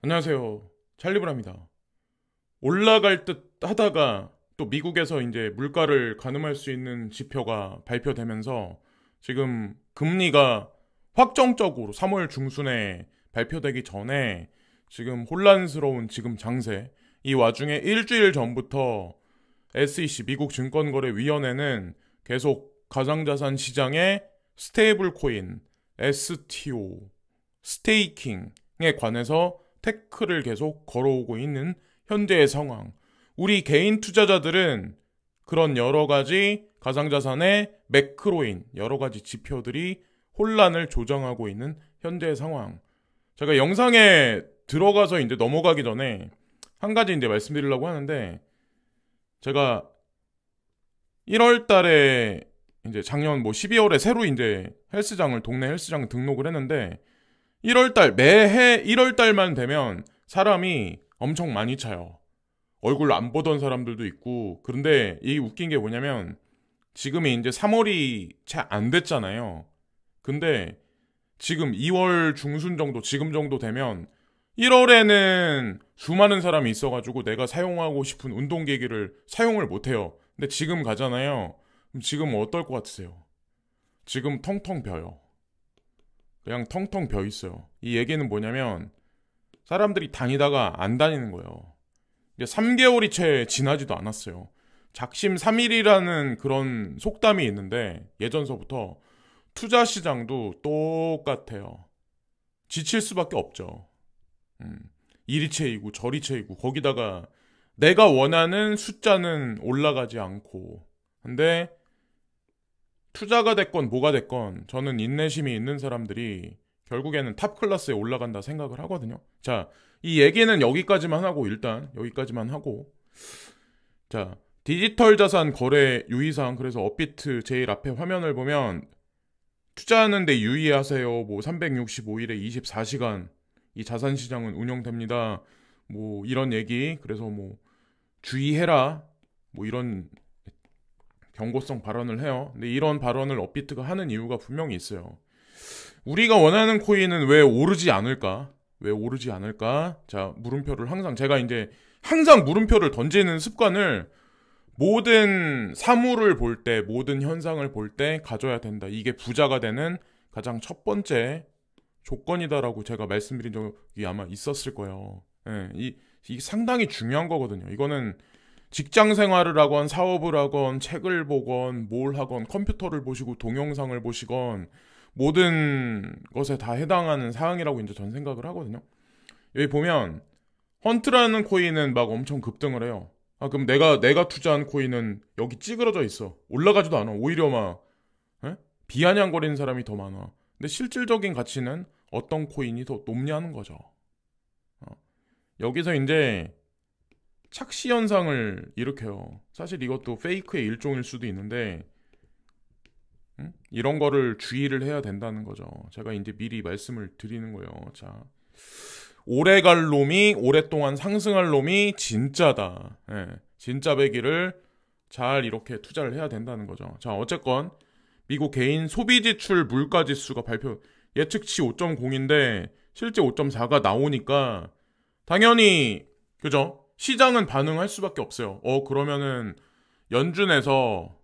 안녕하세요. 찰리브라입니다. 올라갈 듯 하다가 또 미국에서 이제 물가를 가늠할 수 있는 지표가 발표되면서 지금 금리가 확정적으로 3월 중순에 발표되기 전에 지금 혼란스러운 지금 장세. 이 와중에 일주일 전부터 SEC 미국 증권거래위원회는 계속 가상자산 시장의 스테이블 코인, STO, 스테이킹에 관해서 태클을 계속 걸어오고 있는 현재의 상황. 우리 개인 투자자들은 그런 여러 가지 가상자산의 매크로인, 여러 가지 지표들이 혼란을 조장하고 있는 현재의 상황. 제가 영상에 들어가서 이제 넘어가기 전에 한 가지 이제 말씀드리려고 하는데, 제가 1월 달에 이제 작년 뭐 12월에 새로 이제 동네 헬스장 등록을 했는데, 매해 1월 달만 되면 사람이 엄청 많이 차요. 얼굴 안 보던 사람들도 있고. 그런데 이 웃긴 게 뭐냐면, 지금이 이제 3월이 채 안 됐잖아요. 근데 지금 2월 중순 정도, 지금 정도 되면 1월에는 수많은 사람이 있어가지고 내가 사용하고 싶은 운동기기를 사용을 못해요. 근데 지금 가잖아요. 그럼 지금 어떨 것 같으세요? 지금 텅텅 벼요. 그냥 텅텅 벼 있어요. 이 얘기는 뭐냐면, 사람들이 다니다가 안 다니는 거예요. 이제 3개월이 채 지나지도 않았어요. 작심 3일이라는 그런 속담이 있는데, 예전서부터 투자 시장도 똑같아요. 지칠 수밖에 없죠. 이리 채이고 저리 채이고, 거기다가 내가 원하는 숫자는 올라가지 않고. 근데 투자가 됐건 뭐가 됐건 저는 인내심이 있는 사람들이 결국에는 탑 클래스에 올라간다 생각을 하거든요. 자, 이 얘기는 여기까지만 하고, 일단 여기까지만 하고, 자, 디지털 자산 거래 유의사항. 그래서 업비트 제일 앞에 화면을 보면, 투자하는데 유의하세요. 뭐 365일에 24시간 이 자산 시장은 운영됩니다. 뭐 이런 얘기. 그래서 뭐 주의해라. 뭐 이런 경고성 발언을 해요. 근데 이런 발언을 업비트가 하는 이유가 분명히 있어요. 우리가 원하는 코인은 왜 오르지 않을까? 왜 오르지 않을까? 자, 물음표를 항상 물음표를 던지는 습관을 모든 사물을 볼 때, 모든 현상을 볼 때 가져야 된다. 이게 부자가 되는 가장 첫 번째 조건이다라고 제가 말씀드린 적이 아마 있었을 거예요. 예, 이게 상당히 중요한 거거든요. 이거는 직장 생활을 하건 사업을 하건 책을 보건 뭘 하건 컴퓨터를 보시고 동영상을 보시건 모든 것에 다 해당하는 사항이라고 이제 전 생각을 하거든요. 여기 보면 헌트라는 코인은 막 엄청 급등을 해요. 아, 그럼 내가 투자한 코인은 여기 찌그러져 있어. 올라가지도 않아. 오히려 막 비아냥거리는 사람이 더 많아. 근데 실질적인 가치는 어떤 코인이 더 높냐는 거죠. 어. 여기서 이제 착시 현상을 일으켜요. 사실 이것도 페이크의 일종일 수도 있는데, 이런 거를 주의를 해야 된다는 거죠. 제가 이제 미리 말씀을 드리는 거예요. 자, 오래 갈 놈이, 오랫동안 상승할 놈이 진짜다. 예, 진짜 배기를 잘 이렇게 투자를 해야 된다는 거죠. 자, 어쨌건 미국 개인 소비 지출 물가 지수가 예측치 5.0인데 실제 5.4가 나오니까 당연히, 그죠? 시장은 반응할 수밖에 없어요. 그러면은 연준에서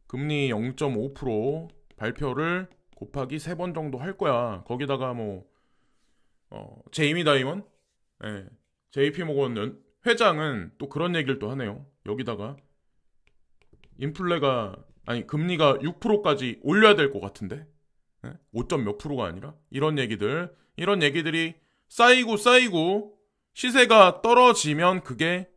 금리 0.5% 발표를 곱하기 3번 정도 할 거야. 거기다가 뭐 제이미 다이먼, 예, JP 모건 회장은 또 그런 얘기를 또 하네요. 여기다가 금리가 6%까지 올려야 될 것 같은데, 5점 몇 프로가 아니라, 이런 얘기들이 쌓이고 시세가 떨어지면 그게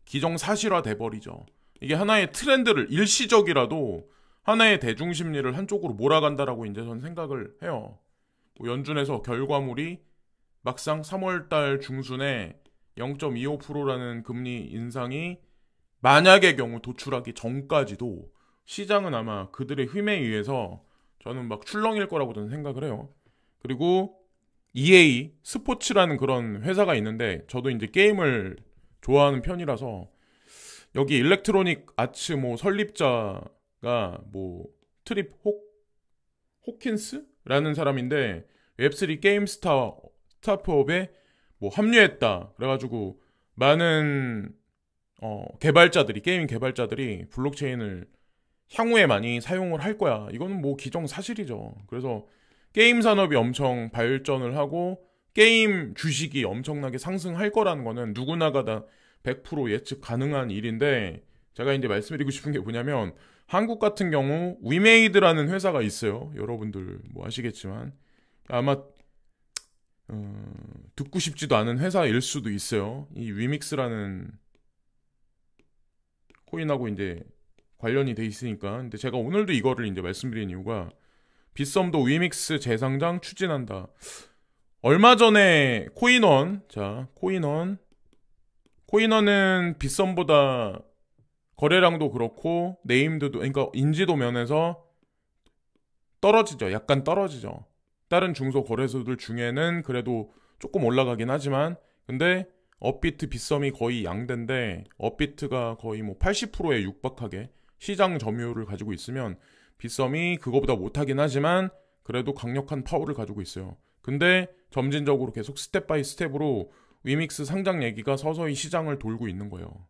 기정사실화 돼버리죠. 이게 하나의 트렌드를, 일시적이라도 하나의 대중심리를 한쪽으로 몰아간다라고 이제 전 생각을 해요. 뭐 연준에서 결과물이 막상 3월달 중순에 0.25%라는 금리 인상이 만약의 경우 도출하기 전까지도 시장은 아마 그들의 힘에 의해서 저는 막 출렁일 거라고 저는 생각을 해요. 그리고 EA 스포츠라는 그런 회사가 있는데, 저도 이제 게임을 좋아하는 편이라서 여기 일렉트로닉 아츠 뭐 설립자가 뭐 트립 호킨스라는 사람인데, 웹3 게임 스타트업의 뭐 합류했다. 그래가지고 많은 개발자들이 게임 개발자들이 블록체인을 향후에 많이 사용을 할 거야. 이거는 뭐 기정사실이죠. 그래서 게임 산업이 엄청 발전을 하고 게임 주식이 엄청나게 상승할 거라는 거는 누구나가 다 100% 예측 가능한 일인데 제가 이제 말씀드리고 싶은 게 뭐냐면 한국 같은 경우 위메이드라는 회사가 있어요. 여러분들 뭐 아시겠지만 아마 듣고 싶지도 않은 회사일 수도 있어요. 이 위믹스라는 코인하고 이제 관련이 돼 있으니까. 근데 제가 오늘도 이거를 이제 말씀드린 이유가 빗썸도 위믹스 재상장 추진한다. 얼마 전에 코인원은 빗썸보다 거래량도 그렇고 네임드도 그러니까 인지도 면에서 떨어지죠. 약간 떨어지죠. 다른 중소 거래소들 중에는 그래도 조금 올라가긴 하지만 근데 업비트 빗썸이 거의 양대인데 업비트가 거의 뭐 80%에 육박하게 시장 점유율을 가지고 있으면 빗썸이 그거보다 못하긴 하지만 그래도 강력한 파워를 가지고 있어요. 근데 점진적으로 계속 스텝 바이 스텝으로 위믹스 상장 얘기가 서서히 시장을 돌고 있는 거예요.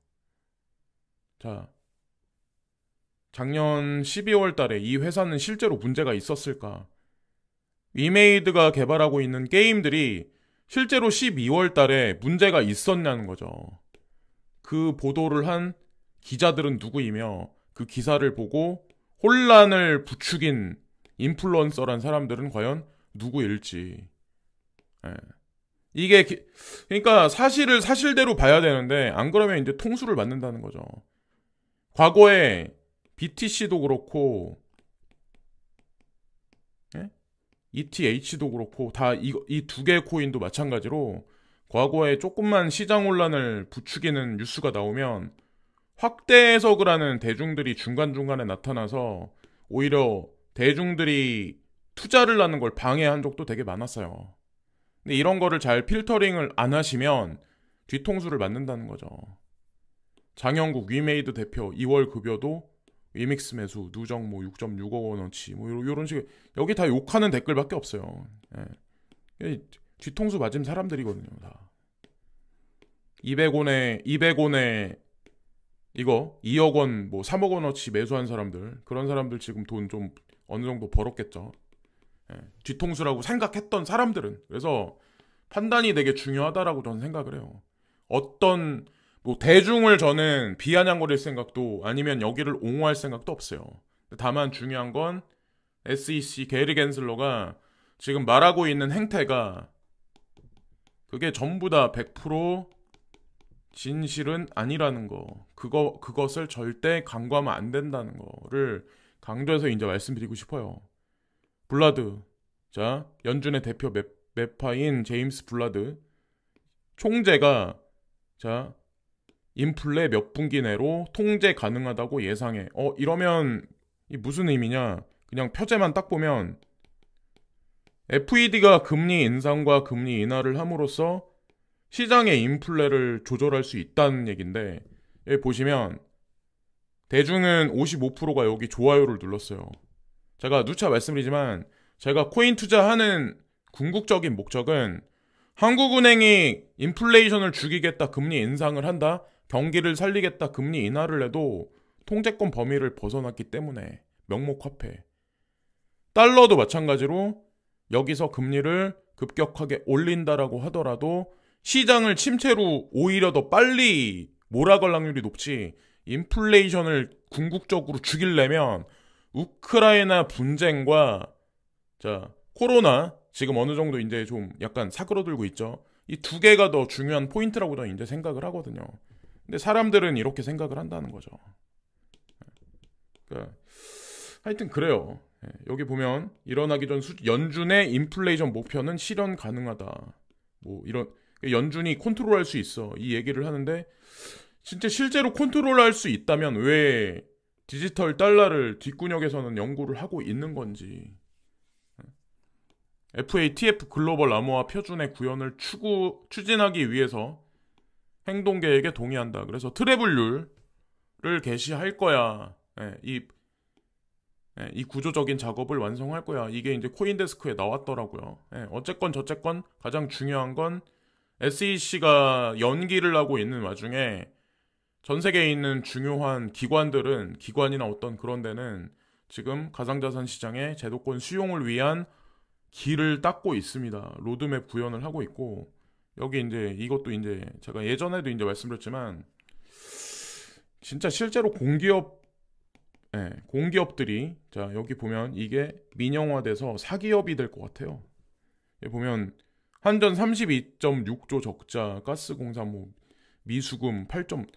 자, 작년 12월 달에 이 회사는 실제로 문제가 있었을까? 위메이드가 개발하고 있는 게임들이 실제로 12월 달에 문제가 있었냐는 거죠. 그 보도를 한 기자들은 누구이며 그 기사를 보고 혼란을 부추긴 인플루언서란 사람들은 과연 누구일지. 예. 그러니까 사실을 사실대로 봐야 되는데 안 그러면 이제 통수를 맞는다는 거죠. 과거에 BTC도 그렇고 예? ETH도 그렇고 다 이 두 개의 코인도 마찬가지로 과거에 조금만 시장 혼란을 부추기는 뉴스가 나오면 확대 해석을 하는 대중들이 중간중간에 나타나서 오히려 대중들이 투자를 하는 걸 방해한 적도 되게 많았어요. 근데 이런 거를 잘 필터링을 안 하시면 뒤통수를 맞는다는 거죠. 장영국 위메이드 대표 2월 급여도 위믹스 매수 누적 뭐 6.6억 원어치 뭐 이런 식의 여기 다 욕하는 댓글밖에 없어요. 예. 뒤통수 맞은 사람들이거든요. 다. 200원에 이거 2억 원 뭐 3억 원어치 매수한 사람들 그런 사람들 지금 돈 좀 어느 정도 벌었겠죠. 예. 뒤통수라고 생각했던 사람들은 그래서 판단이 되게 중요하다라고 저는 생각을 해요. 어떤 뭐 대중을 저는 비아냥거릴 생각도 아니면 여기를 옹호할 생각도 없어요. 다만 중요한 건 SEC 게리 겐슬러가 지금 말하고 있는 행태가 그게 전부 다 100% 진실은 아니라는 거. 그것을 절대 간과하면 안 된다는 거를 강조해서 이제 말씀드리고 싶어요. 블라드. 자, 연준의 대표 매파인 제임스 블라드. 총재가 자, 인플레 몇 분기 내로 통제 가능하다고 예상해. 이러면 이 무슨 의미냐? 그냥 표제만 딱 보면 FED가 금리 인상과 금리 인하를 함으로써 시장의 인플레를 조절할 수 있다는 얘기인데 여기 보시면 대중은 55%가 여기 좋아요를 눌렀어요. 제가 누차 말씀드리지만 제가 코인 투자하는 궁극적인 목적은 한국은행이 인플레이션을 죽이겠다, 금리 인상을 한다, 경기를 살리겠다, 금리 인하를 해도 통제권 범위를 벗어났기 때문에 명목화폐. 달러도 마찬가지로 여기서 금리를 급격하게 올린다라고 하더라도 시장을 침체로 오히려 더 빨리 몰아갈 확률이 높지 인플레이션을 궁극적으로 죽이려면 우크라이나 분쟁과 자 코로나 지금 어느 정도 이제 좀 약간 사그러들고 있죠. 이 두 개가 더 중요한 포인트라고 저는 이제 생각을 하거든요. 근데 사람들은 이렇게 생각을 한다는 거죠. 그러니까 하여튼 그래요. 여기 보면 일어나기 전 연준의 인플레이션 목표는 실현 가능하다. 뭐 이런 연준이 컨트롤할 수 있어. 이 얘기를 하는데 진짜 실제로 컨트롤할 수 있다면 왜 디지털 달러를 뒷구녕에서는 연구를 하고 있는 건지. FATF 글로벌 암호화 표준의 구현을 추진하기 위해서 행동계획에 동의한다. 그래서 트래블률을 개시할 거야. 이 구조적인 작업을 완성할 거야. 이게 이제 코인데스크에 나왔더라고요. 어쨌건 저쨌건 가장 중요한 건 SEC가 연기를 하고 있는 와중에 전 세계에 있는 중요한 기관이나 어떤 그런 데는 지금 가상자산 시장의 제도권 수용을 위한 길을 닦고 있습니다. 로드맵 구현을 하고 있고, 여기 이제 이것도 이제 제가 예전에도 이제 말씀드렸지만, 진짜 실제로 공기업들이, 자, 여기 보면 이게 민영화돼서 사기업이 될 것 같아요. 여기 보면 한전 32.6조 적자, 가스공사 뭐 미수금 8점,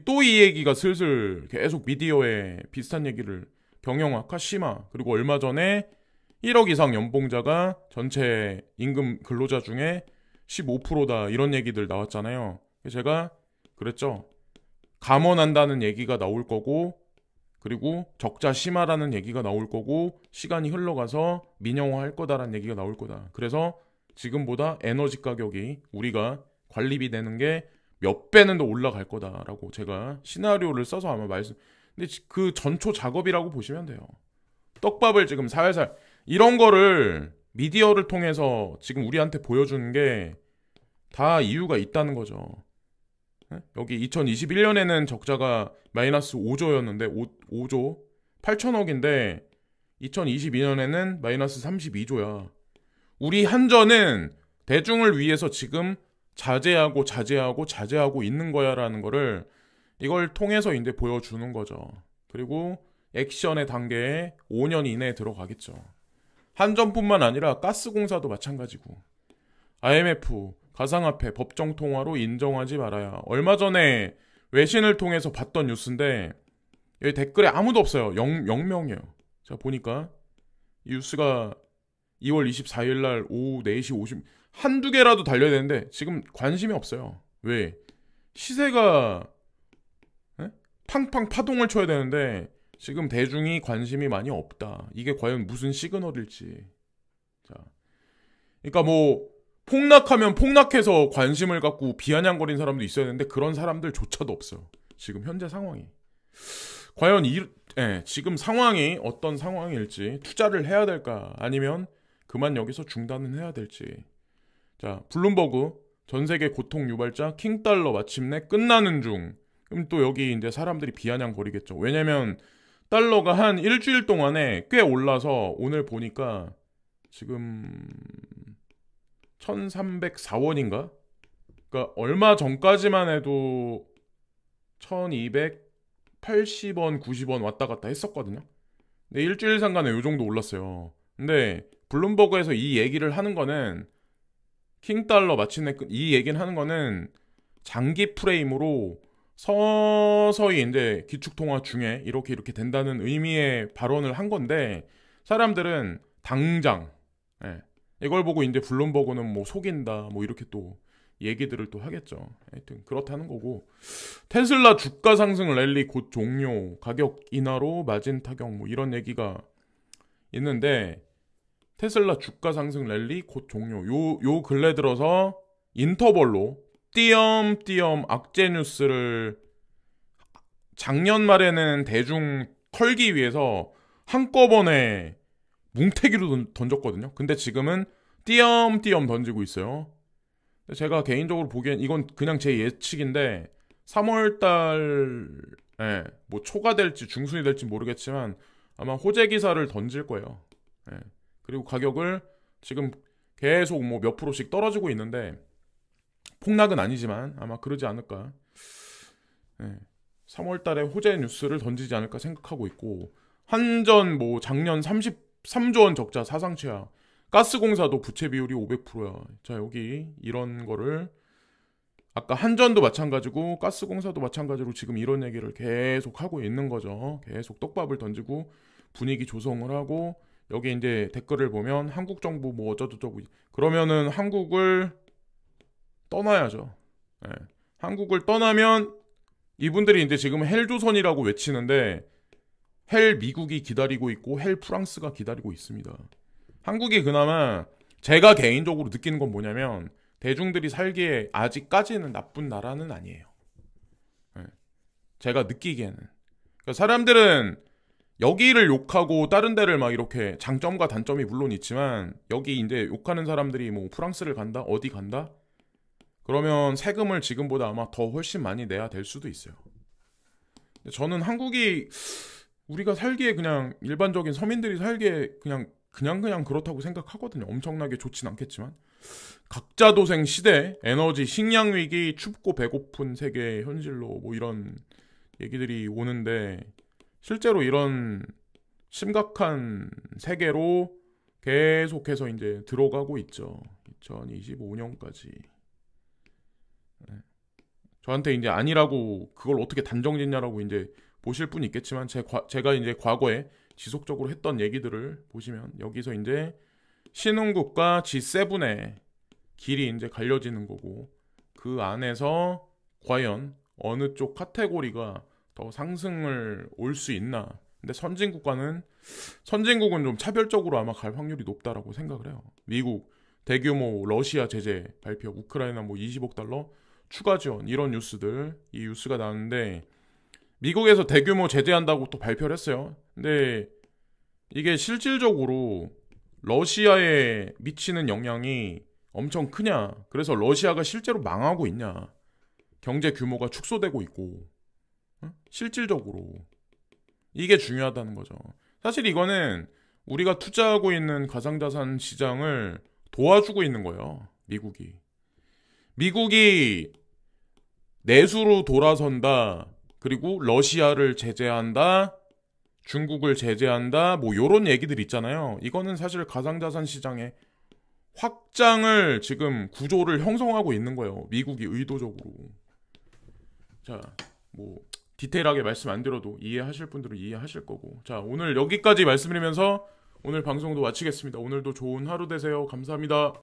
또 이 얘기가 슬슬 계속 미디어에 비슷한 얘기를, 경영화, 카시마, 그리고 얼마 전에 1억 이상 연봉자가 전체 임금 근로자 중에 15%다 이런 얘기들 나왔잖아요. 제가 그랬죠. 감원한다는 얘기가 나올 거고, 그리고 적자 심화라는 얘기가 나올 거고, 시간이 흘러가서 민영화할 거다라는 얘기가 나올 거다. 그래서 지금보다 에너지 가격이 우리가 관리비 내는 게 몇 배는 더 올라갈 거다라고 제가 시나리오를 써서 아마 근데 그 전초 작업이라고 보시면 돼요. 떡밥을 지금 살살 이런 거를 미디어를 통해서 지금 우리한테 보여주는 게 다 이유가 있다는 거죠. 여기 2021년에는 적자가 마이너스 5조였는데 5조 8천억인데 2022년에는 마이너스 32조야. 우리 한전은 대중을 위해서 지금 자제하고 있는 거야라는 거를 이걸 통해서 이제 보여주는 거죠. 그리고 액션의 단계에 5년 이내에 들어가겠죠. 한전뿐만 아니라 가스공사도 마찬가지고, IMF, 가상화폐 법정 통화로 인정하지 말아야. 얼마 전에 외신을 통해서 봤던 뉴스인데 여기 댓글에 아무도 없어요. 0명이에요. 자, 보니까 이 뉴스가 2월 24일 날 오후 4시 50 한두 개라도 달려야 되는데 지금 관심이 없어요. 왜? 시세가 팡팡 파동을 쳐야 되는데 지금 대중이 관심이 많이 없다. 이게 과연 무슨 시그널일지. 자, 그러니까 뭐 폭락하면 폭락해서 관심을 갖고 비아냥거리는 사람도 있어야 되는데 그런 사람들조차도 없어요. 지금 현재 상황이. 과연 지금 상황이 어떤 상황일지, 투자를 해야 될까 아니면 그만 여기서 중단은 해야 될지. 자, 블룸버그 전 세계 고통 유발자 킹달러 마침내 끝나는 중. 그럼 또 여기 이제 사람들이 비아냥거리겠죠. 왜냐면 달러가 한 일주일 동안에 꽤 올라서 오늘 보니까 지금 1304원인가? 그러니까 얼마 전까지만 해도 1280원, 90원 왔다 갔다 했었거든요. 근데 일주일 상간에 요 정도 올랐어요. 근데 블룸버그에서 이 얘기를 하는 거는 킹달러 마침내 이 얘기는 하는 거는 장기 프레임으로 서서히 이제 기축통화 중에 이렇게 된다는 의미의 발언을 한 건데 사람들은 당장 이걸 보고 이제 블룸버그는 뭐 속인다 뭐 이렇게 또 얘기들을 또 하겠죠. 하여튼 그렇다는 거고, 테슬라 주가 상승 랠리 곧 종료, 가격 인하로 마진 타격 뭐 이런 얘기가 있는데, 테슬라 주가 상승 랠리 곧 종료. 요 근래 들어서 인터벌로 띄엄띄엄 악재 뉴스를 작년 말에는 대중 털기 위해서 한꺼번에 뭉태기로 던졌거든요. 근데 지금은 띄엄띄엄 던지고 있어요. 제가 개인적으로 보기엔 이건 그냥 제 예측인데 3월달 뭐 초가 될지 중순이 될지 모르겠지만 아마 호재 기사를 던질 거예요. 그리고 가격을 지금 계속 뭐 몇 프로씩 떨어지고 있는데 폭락은 아니지만 아마 그러지 않을까. 3월달에 호재 뉴스를 던지지 않을까 생각하고 있고, 한전 뭐 작년 33조 원 적자 사상 최하, 가스공사도 부채 비율이 500%야. 자, 여기 이런 거를 아까 한전도 마찬가지고 가스공사도 마찬가지로 지금 이런 얘기를 계속 하고 있는 거죠. 계속 떡밥을 던지고 분위기 조성을 하고, 여기 이제 댓글을 보면 한국 정부 뭐 어쩌고저쩌고, 그러면은 한국을 떠나야죠. 한국을 떠나면 이분들이 이제 지금 헬조선이라고 외치는데 헬 미국이 기다리고 있고 헬 프랑스가 기다리고 있습니다. 한국이 그나마 제가 개인적으로 느끼는 건 뭐냐면 대중들이 살기에 아직까지는 나쁜 나라는 아니에요. 제가 느끼기에는. 그러니까 사람들은 여기를 욕하고 다른 데를 막 이렇게 장점과 단점이 물론 있지만, 여기 이제 욕하는 사람들이 뭐 프랑스를 간다? 어디 간다? 그러면 세금을 지금보다 아마 더 훨씬 많이 내야 될 수도 있어요. 저는 한국이 우리가 살기에 그냥 일반적인 서민들이 살기에 그냥 그렇다고 생각하거든요. 엄청나게 좋진 않겠지만 각자 도생 시대, 에너지, 식량 위기, 춥고 배고픈 세계 현실로 뭐 이런 얘기들이 오는데 실제로 이런 심각한 세계로 계속해서 이제 들어가고 있죠. 2025년까지. 저한테 이제 아니라고 그걸 어떻게 단정짓냐라고 이제 보실 분이 있겠지만 제가 이제 과거에 지속적으로 했던 얘기들을 보시면 여기서 이제 신흥국가 G7의 길이 이제 갈려지는 거고 그 안에서 과연 어느 쪽 카테고리가 더 상승을 올 수 있나. 근데 선진국은 좀 차별적으로 아마 갈 확률이 높다라고 생각을 해요. 미국 대규모 러시아 제재 발표, 우크라이나 뭐 20억 달러 추가 지원 이런 뉴스들 이 뉴스가 나왔는데 미국에서 대규모 제재한다고 또 발표를 했어요. 근데 이게 실질적으로 러시아에 미치는 영향이 엄청 크냐? 그래서 러시아가 실제로 망하고 있냐? 경제 규모가 축소되고 있고 실질적으로 이게 중요하다는 거죠. 사실 이거는 우리가 투자하고 있는 가상자산 시장을 도와주고 있는 거예요. 미국이 내수로 돌아선다. 그리고 러시아를 제재한다. 중국을 제재한다. 뭐 요런 얘기들 있잖아요. 이거는 사실 가상자산 시장의 확장을 지금 구조를 형성하고 있는 거예요. 미국이 의도적으로. 자, 뭐 디테일하게 말씀 안 드려도 이해하실 분들은 이해하실 거고. 자, 오늘 여기까지 말씀드리면서 오늘 방송도 마치겠습니다. 오늘도 좋은 하루 되세요. 감사합니다.